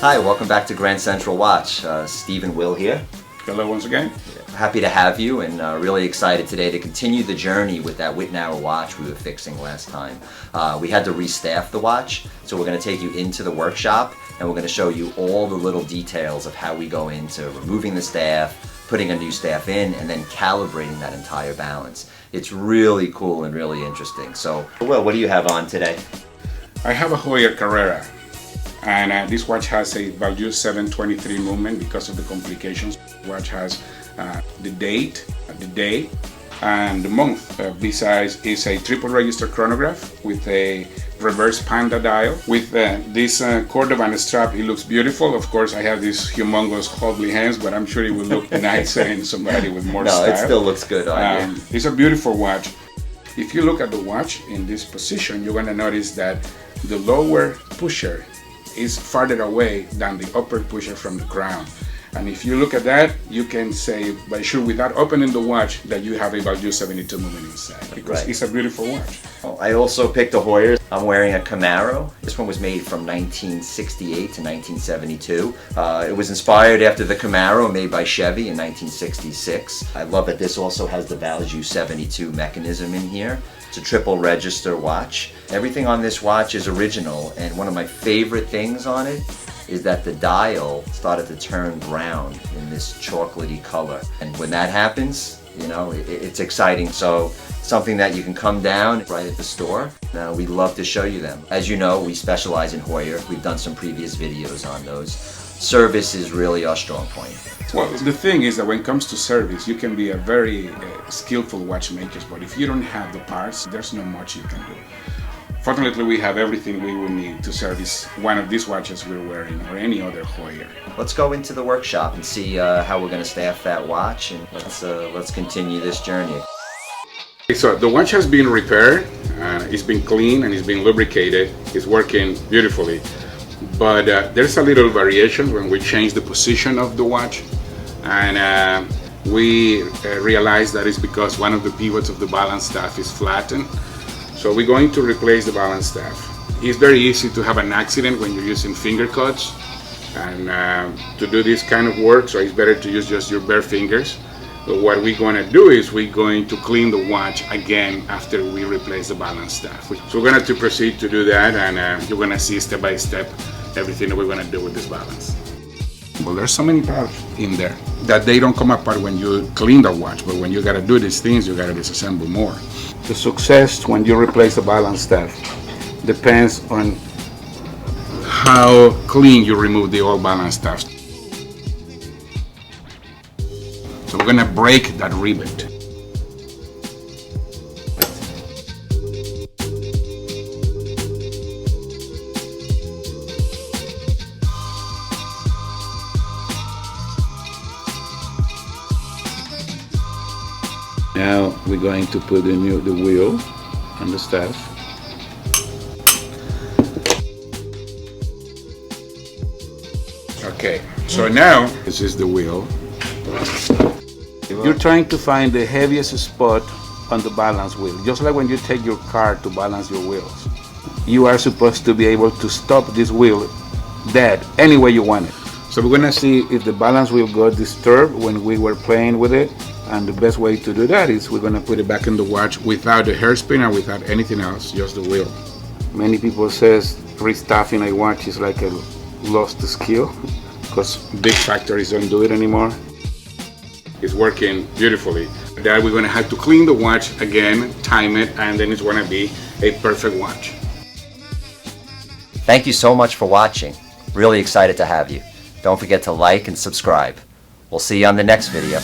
Hi, welcome back to Grand Central Watch. Steve and Will here. Hello once again. Happy to have you, and really excited today to continue the journey with that Wittnauer watch we were fixing last time. We had to restaff the watch, so we're going to take you into the workshop and we're going to show you all the little details of how we go into removing the staff, putting a new staff in, and then calibrating that entire balance. It's really cool and really interesting. So, Will, what do you have on today? I have a Heuer Carrera, and this watch has a value 723 movement because of the complications. The watch has the date, the day, and the month. Besides, is a triple register chronograph with a reverse panda dial. With this Cordovan strap, it looks beautiful. Of course, I have these humongous hobbly hands, but I'm sure it will look nicer in somebody with more style. No, it still looks good on you. It's a beautiful watch. If you look at the watch in this position, you're going to notice that the lower pusher is farther away than the upper pusher from the crown. And if you look at that, you can say, by sure, without opening the watch, that you have a value 72 movement inside, because it's a beautiful watch. I also picked a Heuer. I'm wearing a Camaro. This one was made from 1968 to 1972. It was inspired after the Camaro made by Chevy in 1966. I love that this also has the value 72 mechanism in here. It's a triple register watch. Everything on this watch is original, and one of my favorite things on it is that the dial started to turn brown in this chocolatey color. And when that happens, you know, it's exciting. So something that you can come down right at the store. Now, we love to show you them. As you know, we specialize in Heuer. We've done some previous videos on those. Service is really our strong point. Well, the thing is that when it comes to service, you can be a very skillful watchmaker, but if you don't have the parts, there's not much you can do. Fortunately, we have everything we will need to service one of these watches we're wearing or any other Heuer. Let's go into the workshop and see how we're going to staff that watch, and let's continue this journey. So the watch has been repaired, it's been cleaned, and it's been lubricated. It's working beautifully. But there's a little variation when we change the position of the watch, and we realized that it's because one of the pivots of the balance staff is flattened. So we're going to replace the balance staff. It's very easy to have an accident when you're using finger cuts, and to do this kind of work, so it's better to use just your bare fingers. But what we're going to do is we're going to clean the watch again after we replace the balance staff. So we're going to proceed to do that, and you're going to see step by step everything that we're going to do with this balance. Well, there's so many parts in there that they don't come apart when you clean the watch, but when you got to do these things, you got to disassemble more. The success when you replace the balance staff depends on how clean you remove the old balance staff. So we're going to break that rivet. Now we're going to put the wheel on the staff. Okay, so now this is the wheel. You're trying to find the heaviest spot on the balance wheel, just like when you take your car to balance your wheels. You are supposed to be able to stop this wheel dead any way you want it. So we're gonna see if the balance wheel got disturbed when we were playing with it. And the best way to do that is we're going to put it back in the watch without the hairspin and without anything else, just the wheel. Many people says restaffing a watch is like a lost skill because big factories don't do it anymore. It's working beautifully. That we're going to have to clean the watch again, time it, and then it's going to be a perfect watch. Thank you so much for watching. Really excited to have you. Don't forget to like and subscribe. We'll see you on the next video.